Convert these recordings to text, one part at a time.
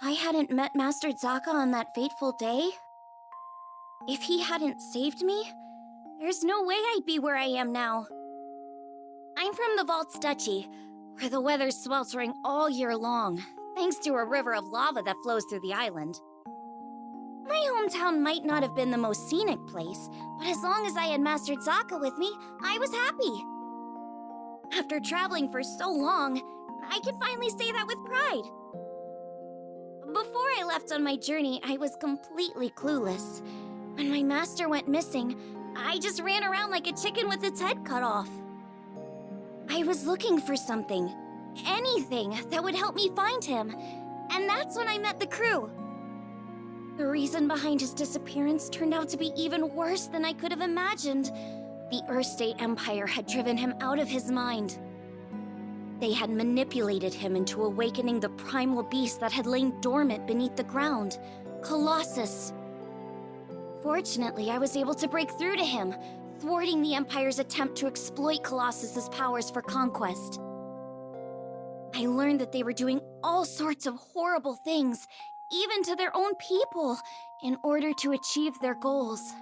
I hadn't met Master Zaka on that fateful day, if he hadn't saved me, there's no way I'd be where I am now. I'm from the Vault's Duchy, where the weather's sweltering all year long, thanks to a river of lava that flows through the island. My hometown might not have been the most scenic place, but as long as I had Master Zaka with me, I was happy. After traveling for so long, I can finally say that with pride. Before I left on my journey, I was completely clueless. When my master went missing, I just ran around like a chicken with its head cut off. I was looking for something, anything that would help me find him, and that's when I met the crew. The reason behind his disappearance turned out to be even worse than I could have imagined. The Earth State Empire had driven him out of his mind. They had manipulated him into awakening the primal beast that had lain dormant beneath the ground, Colossus. Fortunately, I was able to break through to him, thwarting the Empire's attempt to exploit Colossus's powers for conquest. I learned that they were doing all sorts of horrible things, even to their own people, in order to achieve their goals.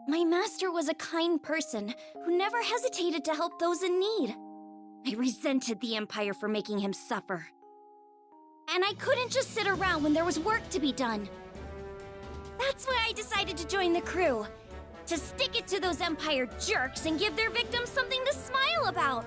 My master was a kind person who never hesitated to help those in need. I resented the Empire for making him suffer. And I couldn't just sit around when there was work to be done. That's why I decided to join the crew. To stick it to those Empire jerks and give their victims something to smile about.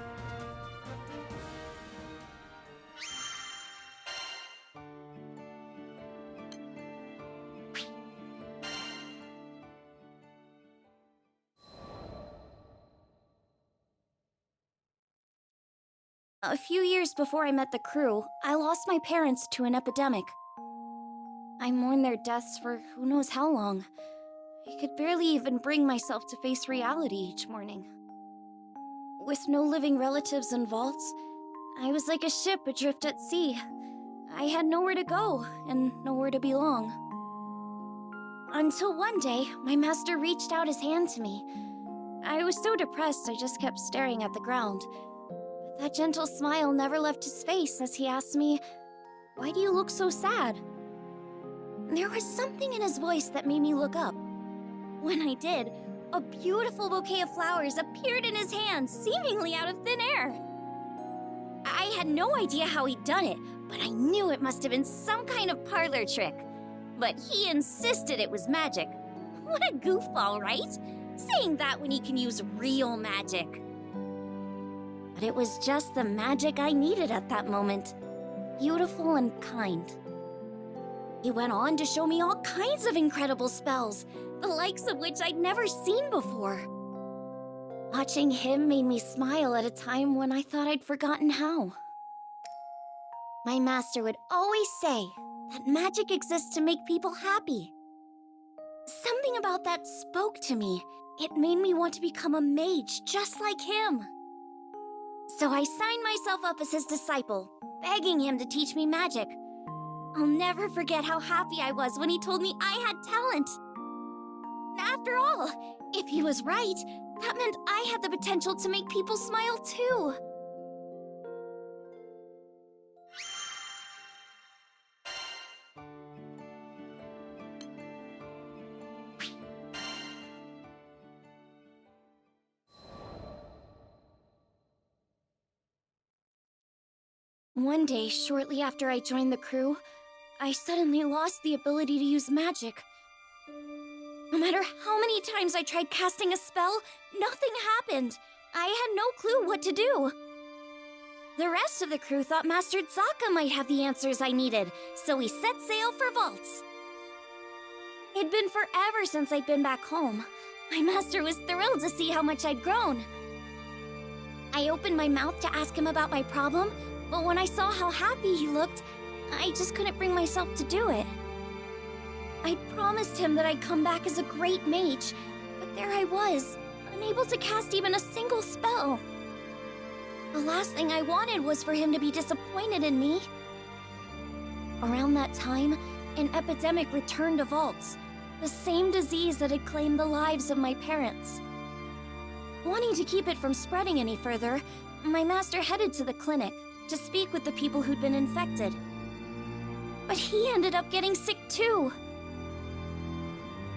A few years before I met the crew, I lost my parents to an epidemic. I mourned their deaths for who knows how long. I could barely even bring myself to face reality each morning. With no living relatives in vaults, I was like a ship adrift at sea. I had nowhere to go and nowhere to belong. Until one day, my master reached out his hand to me. I was so depressed I just kept staring at the ground. But that gentle smile never left his face as he asked me, "Why do you look so sad?" There was something in his voice that made me look up. When I did, a beautiful bouquet of flowers appeared in his hand, seemingly out of thin air. I had no idea how he'd done it, but I knew it must have been some kind of parlor trick. But he insisted it was magic. What a goofball, right? Saying that when he can use real magic. But it was just the magic I needed at that moment. Beautiful and kind. He went on to show me all kinds of incredible spells, the likes of which I'd never seen before. Watching him made me smile at a time when I thought I'd forgotten how. My master would always say that magic exists to make people happy. Something about that spoke to me. It made me want to become a mage just like him. So I signed myself up as his disciple, begging him to teach me magic. I'll never forget how happy I was when he told me I had talent. After all, if he was right, that meant I had the potential to make people smile too. One day, shortly after I joined the crew, I suddenly lost the ability to use magic. No matter how many times I tried casting a spell, nothing happened. I had no clue what to do. The rest of the crew thought Master Zaka might have the answers I needed, so we set sail for Vaults. It'd been forever since I'd been back home. My master was thrilled to see how much I'd grown. I opened my mouth to ask him about my problem, but when I saw how happy he looked, I just couldn't bring myself to do it. I'd promised him that I'd come back as a great mage, but there I was, unable to cast even a single spell. The last thing I wanted was for him to be disappointed in me. Around that time, an epidemic returned to Vaults, the same disease that had claimed the lives of my parents. Wanting to keep it from spreading any further, my master headed to the clinic to speak with the people who'd been infected. But he ended up getting sick too.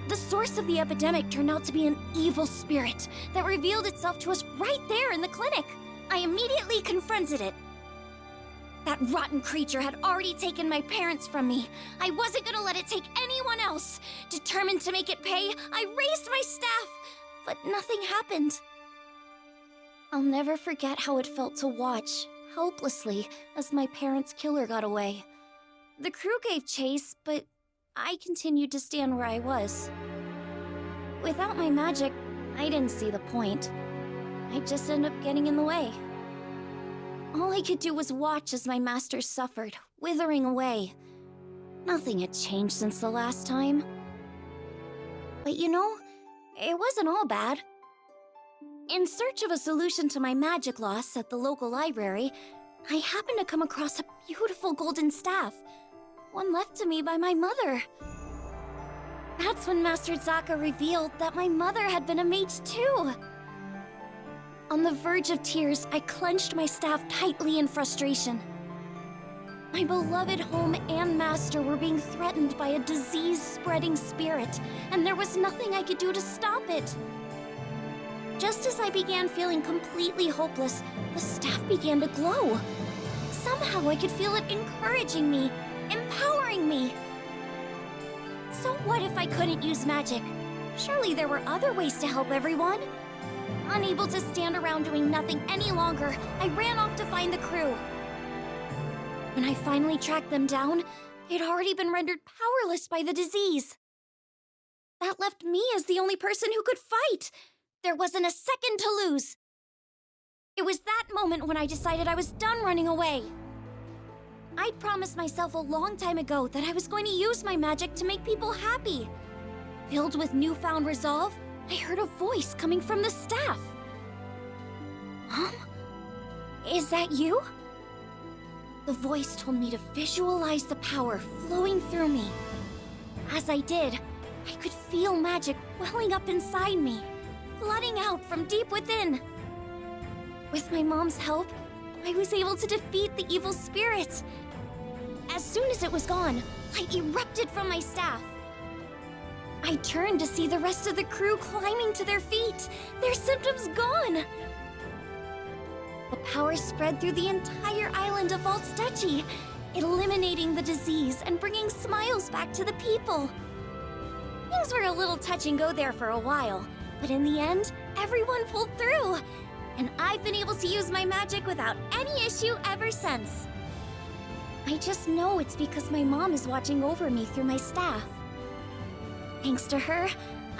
The source of the epidemic turned out to be an evil spirit that revealed itself to us right there in the clinic. I immediately confronted it. That rotten creature had already taken my parents from me. I wasn't gonna let it take anyone else. Determined to make it pay, I raised my staff, but nothing happened. I'll never forget how it felt to watch, helplessly, as my parents' killer got away. The crew gave chase, but I continued to stand where I was. Without my magic, I didn't see the point. I'd just end up getting in the way. All I could do was watch as my masters suffered, withering away. Nothing had changed since the last time. But you know, it wasn't all bad. In search of a solution to my magic loss at the local library, I happened to come across a beautiful golden staff, one left to me by my mother. That's when Master Zaka revealed that my mother had been a mage too. On the verge of tears, I clenched my staff tightly in frustration. My beloved home and master were being threatened by a disease-spreading spirit, and there was nothing I could do to stop it. Just as I began feeling completely hopeless, the staff began to glow. Somehow I could feel it encouraging me, empowering me. So what if I couldn't use magic? Surely there were other ways to help everyone. Unable to stand around doing nothing any longer, I ran off to find the crew. When I finally tracked them down, they'd already been rendered powerless by the disease. That left me as the only person who could fight. There wasn't a second to lose. It was that moment when I decided I was done running away. I'd promised myself a long time ago that I was going to use my magic to make people happy. Filled with newfound resolve, I heard a voice coming from the staff. Mom? Is that you? The voice told me to visualize the power flowing through me. As I did, I could feel magic welling up inside me, flooding out from deep within. With my mom's help, I was able to defeat the evil spirit. As soon as it was gone, light erupted from my staff. I turned to see the rest of the crew climbing to their feet, their symptoms gone. The power spread through the entire island of Altstechi, eliminating the disease and bringing smiles back to the people. Things were a little touch and go there for a while, but in the end, everyone pulled through. And I've been able to use my magic without any issue ever since. I just know it's because my mom is watching over me through my staff. Thanks to her,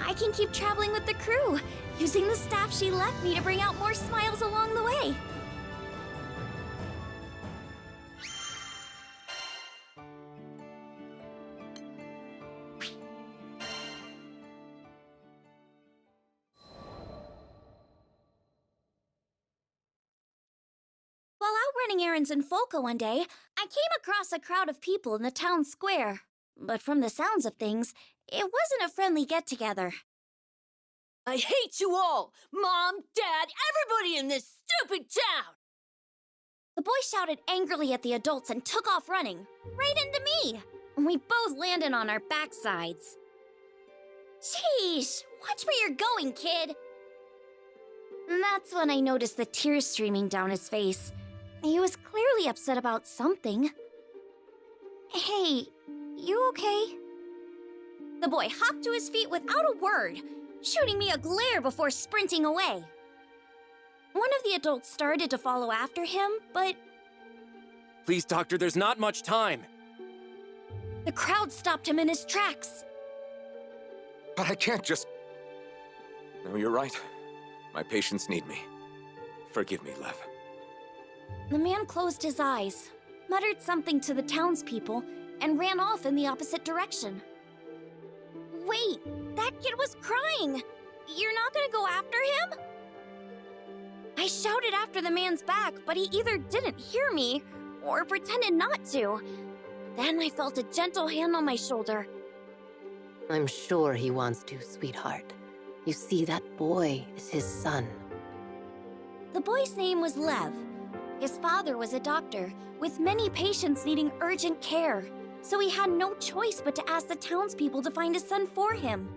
I can keep traveling with the crew, using the staff she left me to bring out more smiles along the way. While out running errands in Folca one day, I came across a crowd of people in the town square. But from the sounds of things, it wasn't a friendly get-together. I hate you all! Mom, Dad, everybody in this stupid town! The boy shouted angrily at the adults and took off running, right into me. We both landed on our backsides. Sheesh, watch where you're going, kid. And that's when I noticed the tears streaming down his face. He was clearly upset about something. Hey, you okay? The boy hopped to his feet without a word, shooting me a glare before sprinting away. One of the adults started to follow after him, but... Please, Doctor, there's not much time. The crowd stopped him in his tracks. But I can't just... No, you're right. My patients need me. Forgive me, Lev. The man closed his eyes, muttered something to the townspeople, and ran off in the opposite direction. Wait, that kid was crying! You're not gonna go after him? I shouted after the man's back, but he either didn't hear me, or pretended not to. Then I felt a gentle hand on my shoulder. I'm sure he wants to, sweetheart. You see, that boy is his son. The boy's name was Lev. His father was a doctor, with many patients needing urgent care. so he had no choice but to ask the townspeople to find his son for him.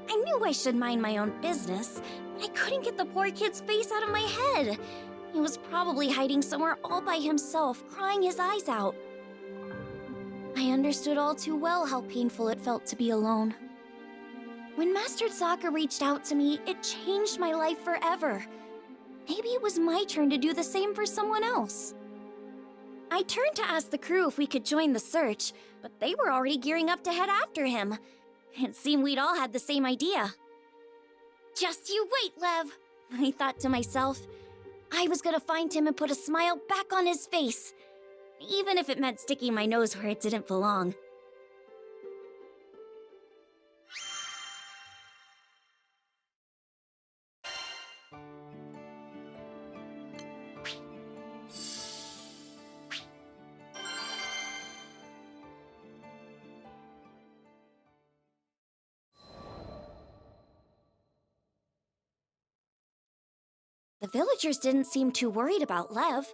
I knew I should mind my own business, but I couldn't get the poor kid's face out of my head. He was probably hiding somewhere all by himself, crying his eyes out. I understood all too well how painful it felt to be alone. When Master Sokka reached out to me, it changed my life forever. Maybe it was my turn to do the same for someone else. I turned to ask the crew if we could join the search, but they were already gearing up to head after him. It seemed we'd all had the same idea. Just you wait, Lev, I thought to myself. I was gonna find him and put a smile back on his face, even if it meant sticking my nose where it didn't belong. The villagers didn't seem too worried about Lev.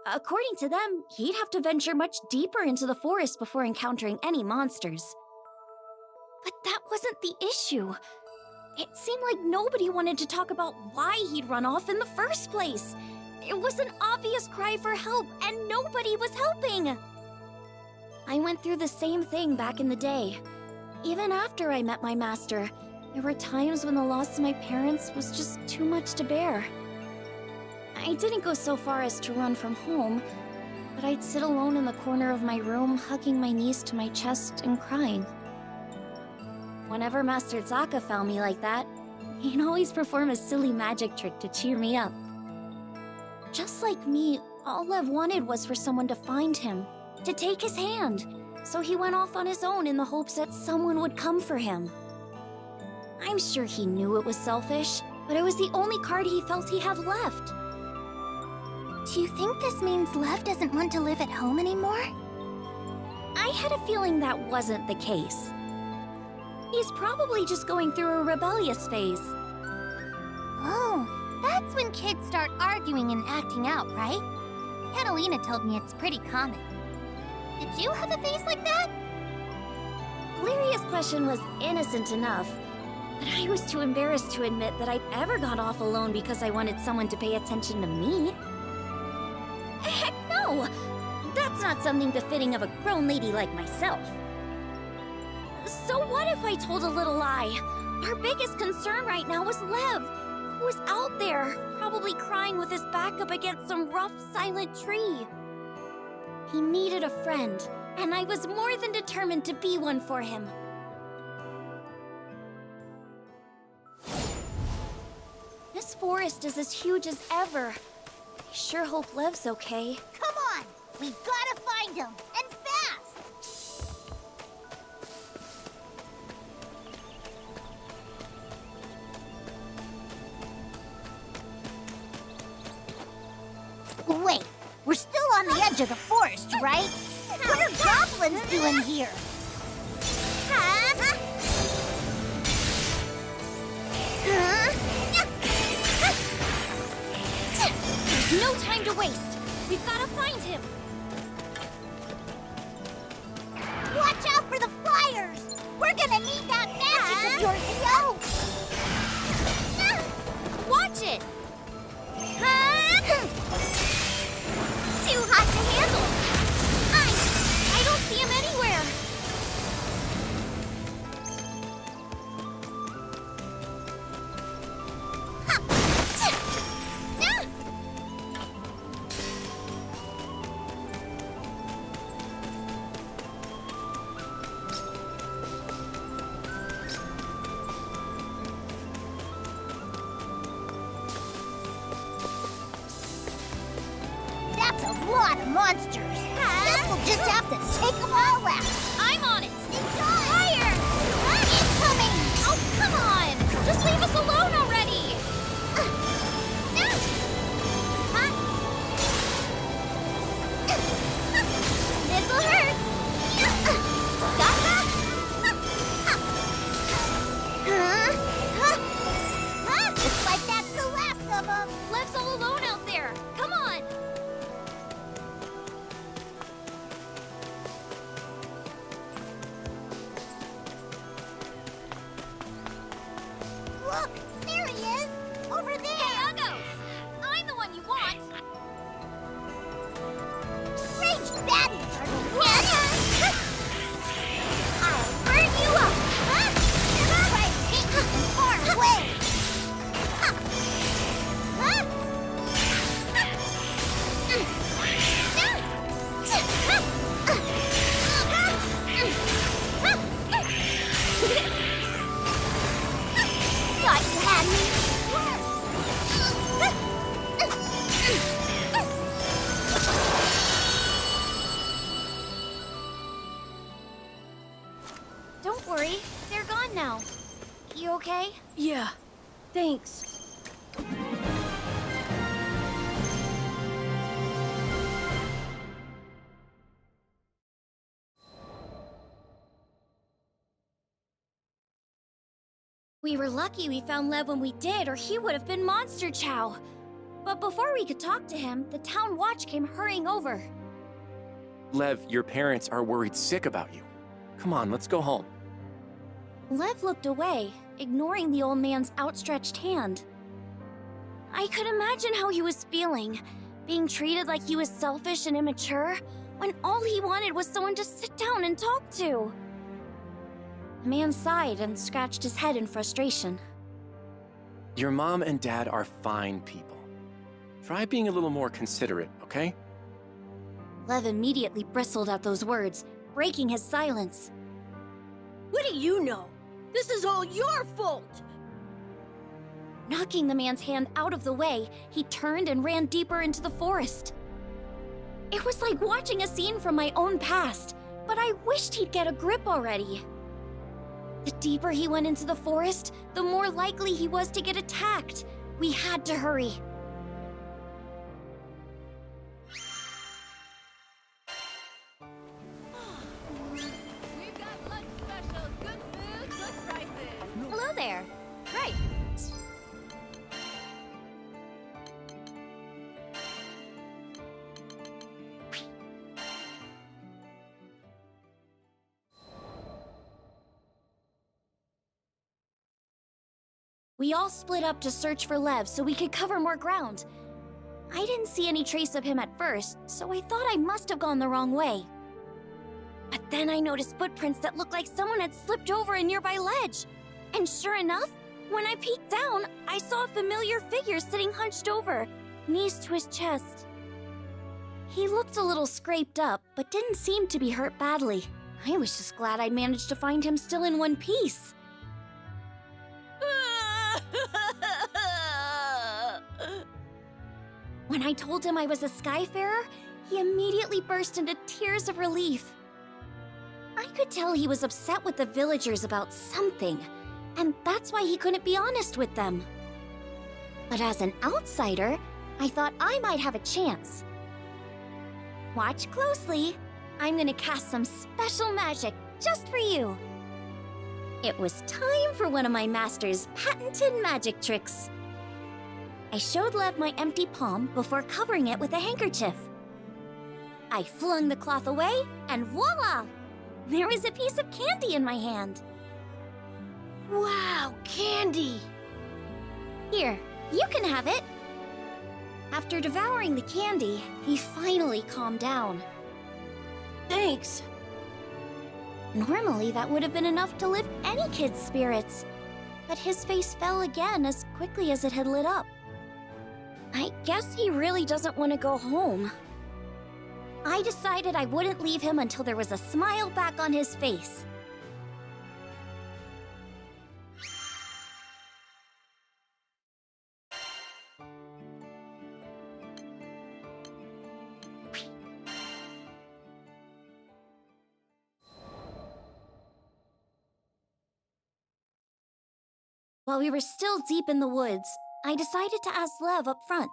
According to them, he'd have to venture much deeper into the forest before encountering any monsters. But that wasn't the issue. It seemed like nobody wanted to talk about why he'd run off in the first place. It was an obvious cry for help, and nobody was helping. I went through the same thing back in the day. Even after I met my master, there were times when the loss of my parents was just too much to bear. I didn't go so far as to run from home, but I'd sit alone in the corner of my room, hugging my knees to my chest and crying. Whenever Master Sokka found me like that, he'd always perform a silly magic trick to cheer me up. Just like me, all Lev wanted was for someone to find him, to take his hand, so he went off on his own in the hopes that someone would come for him. I'm sure he knew it was selfish, but it was the only card he felt he had left. Do you think this means Lev doesn't want to live at home anymore? I had a feeling that wasn't the case. He's probably just going through a rebellious phase. Oh, that's when kids start arguing and acting out, right? Catalina told me it's pretty common. Did you have a face like that? Lyria's question was innocent enough, but I was too embarrassed to admit that I'd ever gone off alone because I wanted someone to pay attention to me. Heck no! That's not something befitting of a grown lady like myself. So what if I told a little lie? Our biggest concern right now was Lev, who was out there, probably crying with his back up against some rough, silent tree. He needed a friend, and I was more than determined to be one for him. This forest is as huge as ever. I sure hope Lev's okay. Come on! We gotta find him, and fast! Wait, we're still on the edge of the forest, right? What are goblins doing here? There's no time to waste. We've gotta find him. Watch out for the flyers! We're gonna need that magic of yours, yo! Watch it! Too hot to handle. I don't see him anywhere. That's a lot of monsters. Guess we'll just have to take them all out. I'm on it. Fire! Incoming! Oh, come on! Just leave us alone already! This'll hurt! Got that? Looks like that's the last of them. Lev's all alone out there. Come on! Thanks. We were lucky we found Lev when we did, or he would have been Monster Chow. But before we could talk to him, the town watch came hurrying over. Lev, your parents are worried sick about you. Come on, let's go home. Lev looked away, ignoring the old man's outstretched hand. I could imagine how he was feeling, being treated like he was selfish and immature, when all he wanted was someone to sit down and talk to. The man sighed and scratched his head in frustration. Your mom and dad are fine people. Try being a little more considerate, okay? Lev immediately bristled at those words, breaking his silence. What do you know? This is all your fault! Knocking the man's hand out of the way, he turned and ran deeper into the forest. It was like watching a scene from my own past, but I wished he'd get a grip already. The deeper he went into the forest, the more likely he was to get attacked. We had to hurry. We've got lunch specials, good food, good prices. Hello there. Right. We all split up to search for Lev so we could cover more ground. I didn't see any trace of him at first, so I thought I must have gone the wrong way. But then I noticed footprints that looked like someone had slipped over a nearby ledge. And sure enough, when I peeked down, I saw a familiar figure sitting hunched over, knees to his chest. He looked a little scraped up, but didn't seem to be hurt badly. I was just glad I'd managed to find him still in one piece. When I told him I was a Skyfarer, he immediately burst into tears of relief. I could tell he was upset with the villagers about something, and that's why he couldn't be honest with them. But as an outsider, I thought I might have a chance. Watch closely. I'm gonna cast some special magic just for you. It was time for one of my master's patented magic tricks. I showed Lev my empty palm before covering it with a handkerchief. I flung the cloth away, and voila! There was a piece of candy in my hand. Wow, candy! Here, you can have it. After devouring the candy, he finally calmed down. Thanks. Normally, that would have been enough to lift any kid's spirits. But his face fell again as quickly as it had lit up. I guess he really doesn't want to go home. I decided I wouldn't leave him until there was a smile back on his face. While we were still deep in the woods, I decided to ask Lev up front.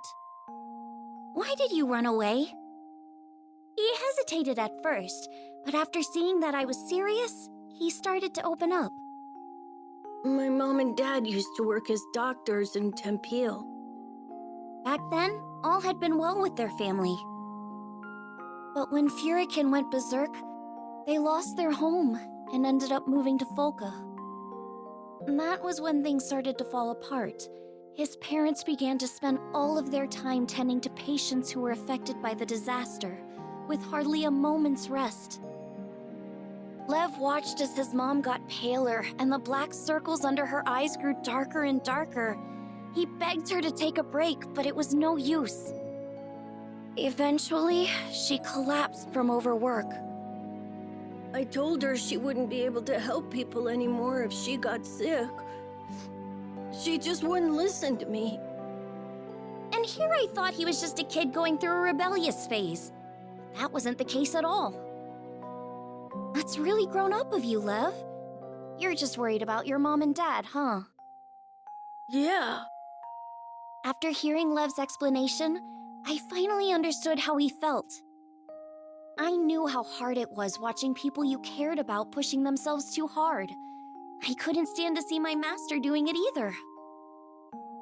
Why did you run away? He hesitated at first, but after seeing that I was serious, he started to open up. My mom and dad used to work as doctors in Tempeal. Back then, all had been well with their family. But when Furikin went berserk, they lost their home and ended up moving to Folka. And that was when things started to fall apart. His parents began to spend all of their time tending to patients who were affected by the disaster, with hardly a moment's rest. Lev watched as his mom got paler and the black circles under her eyes grew darker and darker. He begged her to take a break, but it was no use. Eventually, she collapsed from overwork. I told her she wouldn't be able to help people anymore if she got sick. She just wouldn't listen to me. And here I thought he was just a kid going through a rebellious phase. That wasn't the case at all. That's really grown up of you, Lev. You're just worried about your mom and dad, huh? Yeah. After hearing Lev's explanation, I finally understood how he felt. I knew how hard it was watching people you cared about pushing themselves too hard. I couldn't stand to see my master doing it either.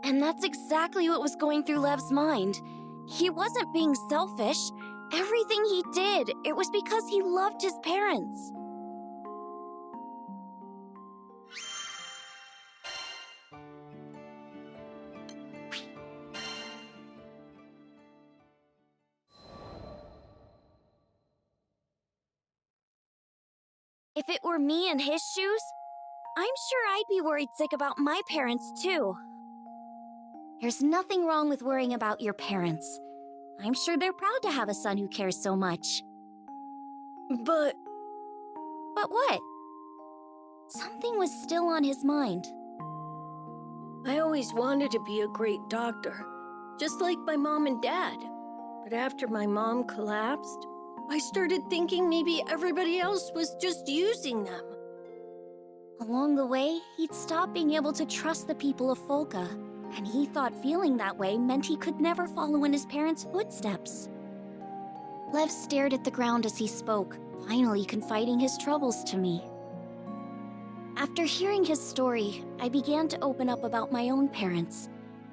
And that's exactly what was going through Lev's mind. He wasn't being selfish. Everything he did, it was because he loved his parents. If it were me in his shoes, I'm sure I'd be worried sick about my parents too. There's nothing wrong with worrying about your parents. I'm sure they're proud to have a son who cares so much. But But what? Something was still on his mind. I always wanted to be a great doctor, just like my mom and dad. But after my mom collapsed, I started thinking maybe everybody else was just using them. Along the way, he'd stopped being able to trust the people of Folka, and he thought feeling that way meant he could never follow in his parents' footsteps. Lev stared at the ground as he spoke, finally confiding his troubles to me. After hearing his story, I began to open up about my own parents.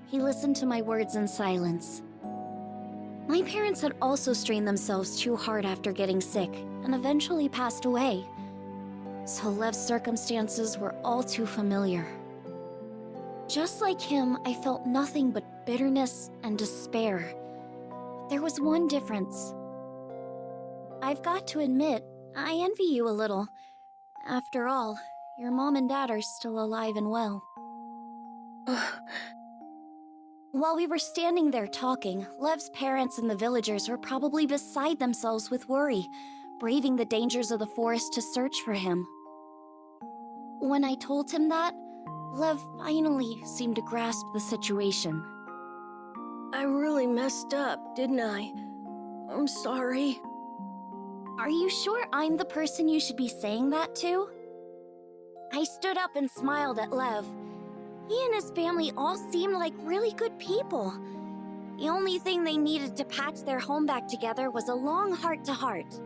He listened to my words in silence. My parents had also strained themselves too hard after getting sick, and eventually passed away. So Lev's circumstances were all too familiar. Just like him, I felt nothing but bitterness and despair. But there was one difference. I've got to admit, I envy you a little. After all, your mom and dad are still alive and well. While we were standing there talking, Lev's parents and the villagers were probably beside themselves with worry, braving the dangers of the forest to search for him. When I told him that, Lev finally seemed to grasp the situation. I really messed up, didn't I? I'm sorry. Are you sure I'm the person you should be saying that to? I stood up and smiled at Lev. He and his family all seemed like really good people. The only thing they needed to patch their home back together was a long heart-to-heart.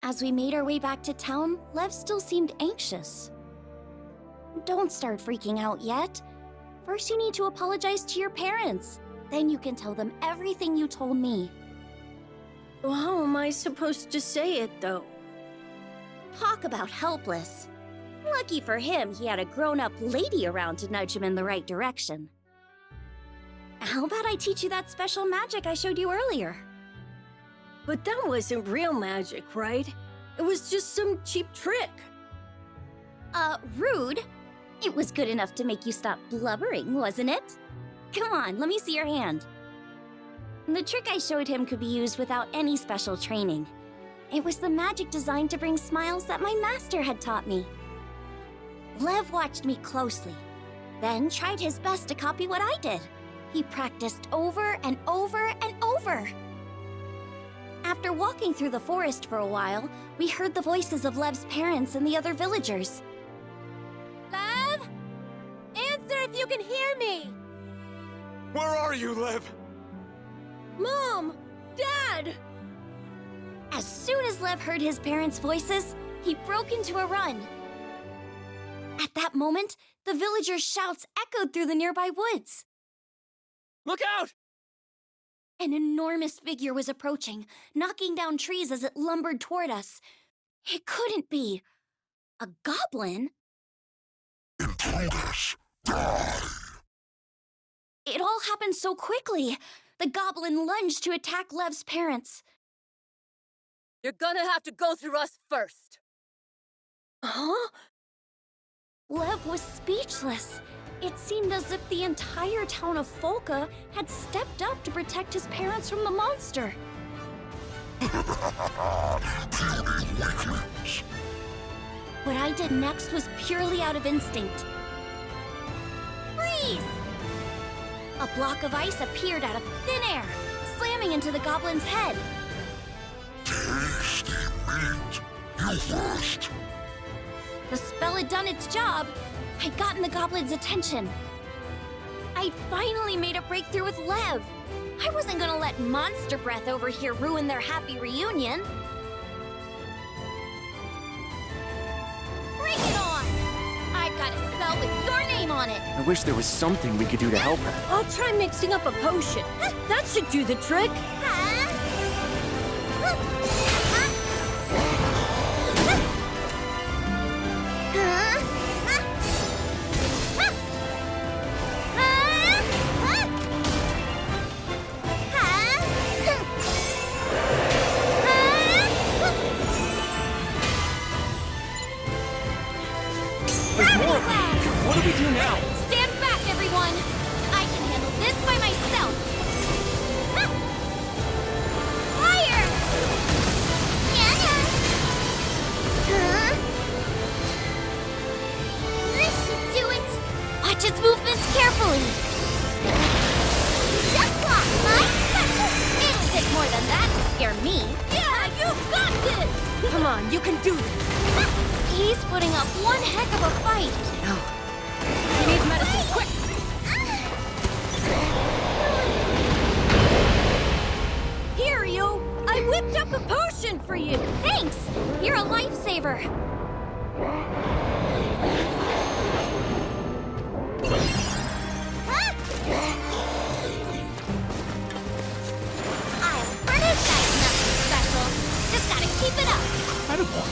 As we made our way back to town, Lev still seemed anxious. Don't start freaking out yet. First, you need to apologize to your parents. Then you can tell them everything you told me. Well, how am I supposed to say it, though? Talk about helpless. Lucky for him, he had a grown-up lady around to nudge him in the right direction. How about I teach you that special magic I showed you earlier? But that wasn't real magic, right? It was just some cheap trick. Rude. It was good enough to make you stop blubbering, wasn't it? Come on, let me see your hand. The trick I showed him could be used without any special training. It was the magic designed to bring smiles that my master had taught me. Lev watched me closely, then tried his best to copy what I did. He practiced over and over and over. After walking through the forest for a while, we heard the voices of Lev's parents and the other villagers. Lev? Answer if you can hear me! Where are you, Lev? Mom! Dad! As soon as Lev heard his parents' voices, he broke into a run. At that moment, the villagers' shouts echoed through the nearby woods. Look out! An enormous figure was approaching, knocking down trees as it lumbered toward us. It couldn't be. A goblin? Intruders, die! It all happened so quickly. The goblin lunged to attack Lev's parents. You're gonna have to go through us first. Huh? Lev was speechless. It seemed as if the entire town of Folka had stepped up to protect his parents from the monster. Puny weaklings! What I did next was purely out of instinct. Freeze! A block of ice appeared out of thin air, slamming into the goblin's head. Tasty meat. You first. The spell had done its job. I'd gotten the goblin's attention. I'd finally made a breakthrough with Lev. I wasn't gonna let monster breath over here ruin their happy reunion. Bring it on! I've got a spell with your name on it. I wish there was something we could do to help her. I'll try mixing up a potion. That should do the trick. There's more! What do we do now? Stand back, everyone! I can handle this by myself! Fire! This should do it! Watch its movements carefully! Just block my special! It'll take more than that to scare me! Yeah, you got this! Come on, you can do this. He's putting up one heck of a fight! No. He needs medicine, quick! Here, you! I whipped up a potion for you! Thanks! You're a lifesaver! I'll furnish that nothing special. Just gotta keep it up. Incredible.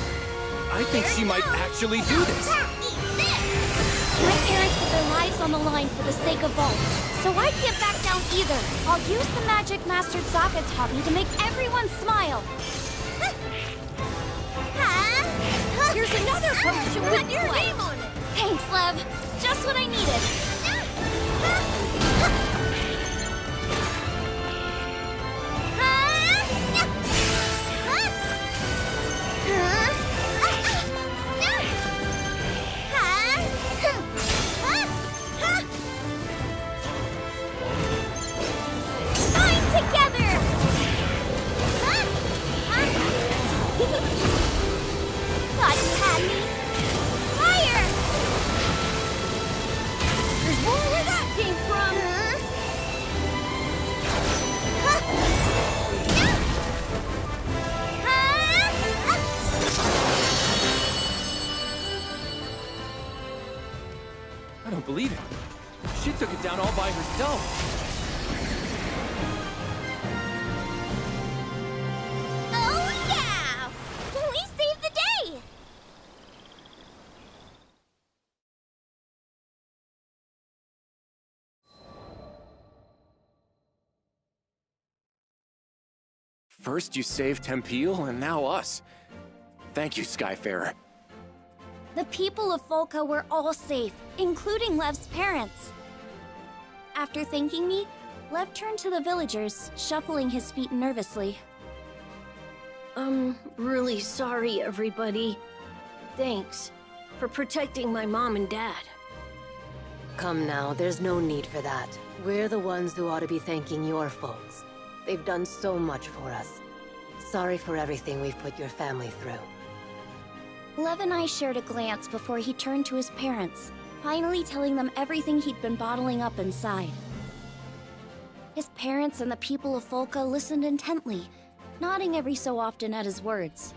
I think she might actually do this. Eat this! My parents put their lives on the line for the sake of Vault, so I can't back down either. I'll use the magic mastered Sokka's hobby to make everyone smile. Here's another potion with your name on it! Thanks, Lev. Just what I needed. Bind together! Thought you had me. Fire! There's more where that came from! I don't believe it. She took it down all by herself. Oh yeah! We saved the day! First you saved Tempeal, and now us. Thank you, Skyfarer. The people of Folka were all safe, including Lev's parents. After thanking me, Lev turned to the villagers, shuffling his feet nervously. I'm really sorry, everybody. Thanks for protecting my mom and dad. Come now, there's no need for that. We're the ones who ought to be thanking your folks. They've done so much for us. Sorry for everything we've put your family through. Lev and I shared a glance before he turned to his parents, finally telling them everything he'd been bottling up inside. His parents and the people of Folka listened intently, nodding every so often at his words.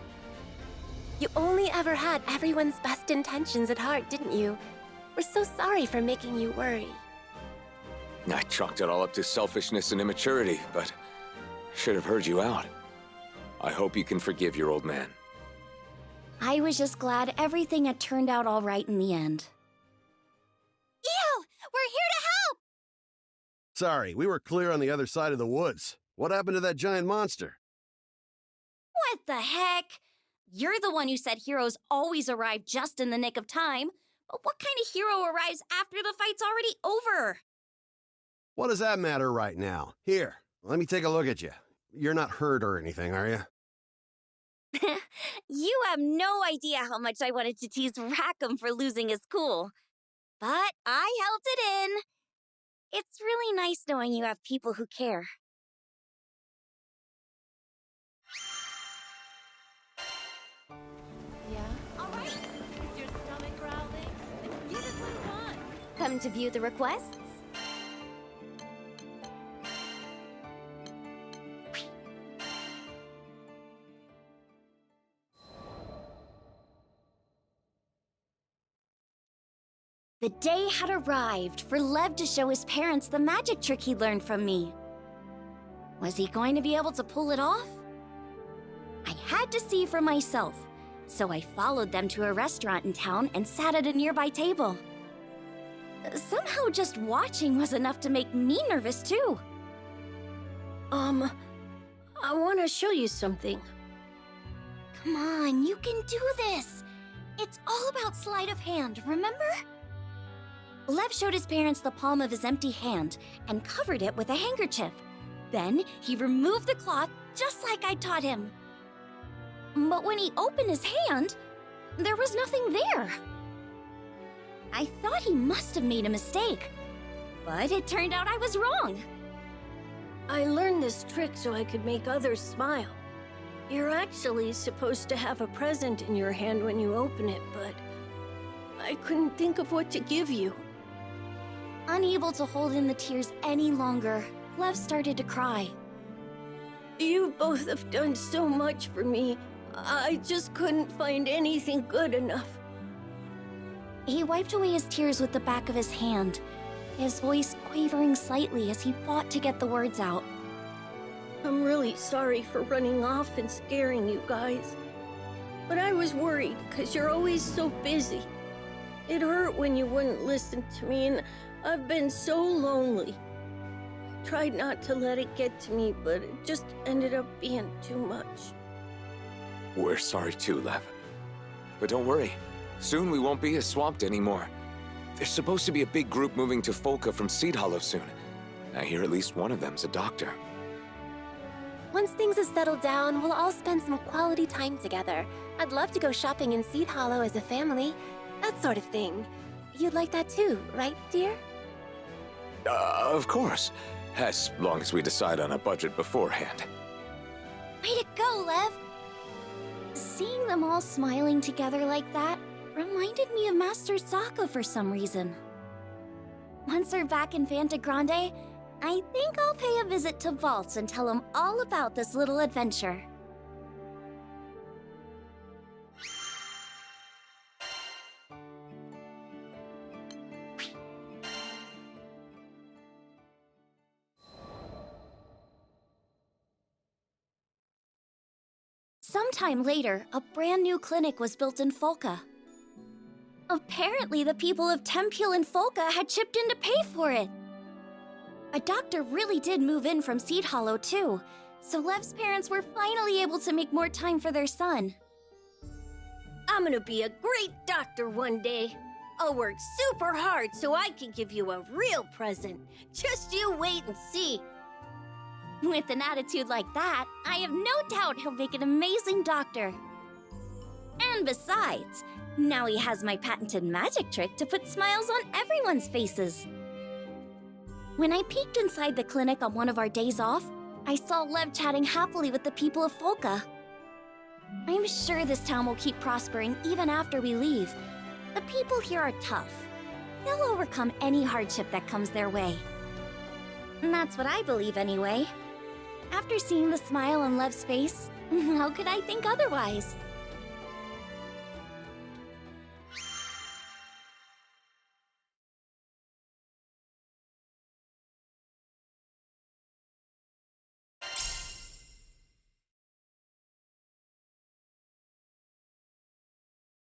You only ever had everyone's best intentions at heart, didn't you? We're so sorry for making you worry. I chalked it all up to selfishness and immaturity, but should have heard you out. I hope you can forgive your old man. I was just glad everything had turned out all right in the end. Ew! We're here to help! Sorry, we were clear on the other side of the woods. What happened to that giant monster? What the heck? You're the one who said heroes always arrive just in the nick of time. But what kind of hero arrives after the fight's already over? What does that matter right now? Here, let me take a look at you. You're not hurt or anything, are you? You have no idea how much I wanted to tease Rackham for losing his cool. But I held it in. It's really nice knowing you have people who care. Yeah? Alright! Is your stomach growling? Then give it what it wants! Come to view the requests? The day had arrived for Lev to show his parents the magic trick he learned from me. Was he going to be able to pull it off? I had to see for myself, so I followed them to a restaurant in town and sat at a nearby table. Somehow just watching was enough to make me nervous too. I want to show you something. Come on, you can do this! It's all about sleight of hand, remember? Lev showed his parents the palm of his empty hand and covered it with a handkerchief. Then he removed the cloth just like I taught him. But when he opened his hand, there was nothing there. I thought he must have made a mistake, but it turned out I was wrong. I learned this trick so I could make others smile. You're actually supposed to have a present in your hand when you open it, but I couldn't think of what to give you. Unable to hold in the tears any longer, Lev started to cry. You both have done so much for me. I just couldn't find anything good enough. He wiped away his tears with the back of his hand, his voice quavering slightly as he fought to get the words out. I'm really sorry for running off and scaring you guys. But I was worried because you're always so busy. It hurt when you wouldn't listen to me, and I've been so lonely. I tried not to let it get to me, but it just ended up being too much. We're sorry too, Lev. But don't worry. Soon we won't be as swamped anymore. There's supposed to be a big group moving to Folka from Seed Hollow soon. I hear at least one of them's a doctor. Once things have settled down, we'll all spend some quality time together. I'd love to go shopping in Seed Hollow as a family. That sort of thing. You'd like that too, right, dear? Of course. As long as we decide on a budget beforehand. Way to go, Lev! Seeing them all smiling together like that reminded me of Master Sokka for some reason. Once we're back in Fanta Grande, I think I'll pay a visit to Vaults and tell him all about this little adventure. Sometime later, a brand new clinic was built in Folka. Apparently, the people of Tempule and Folka had chipped in to pay for it. A doctor really did move in from Seed Hollow, too, so Lev's parents were finally able to make more time for their son. I'm gonna be a great doctor one day. I'll work super hard so I can give you a real present. Just you wait and see. With an attitude like that, I have no doubt he'll make an amazing doctor. And besides, now he has my patented magic trick to put smiles on everyone's faces. When I peeked inside the clinic on one of our days off, I saw Lev chatting happily with the people of Folka. I'm sure this town will keep prospering even after we leave. The people here are tough. They'll overcome any hardship that comes their way. And that's what I believe anyway. After seeing the smile on Lev's face, how could I think otherwise?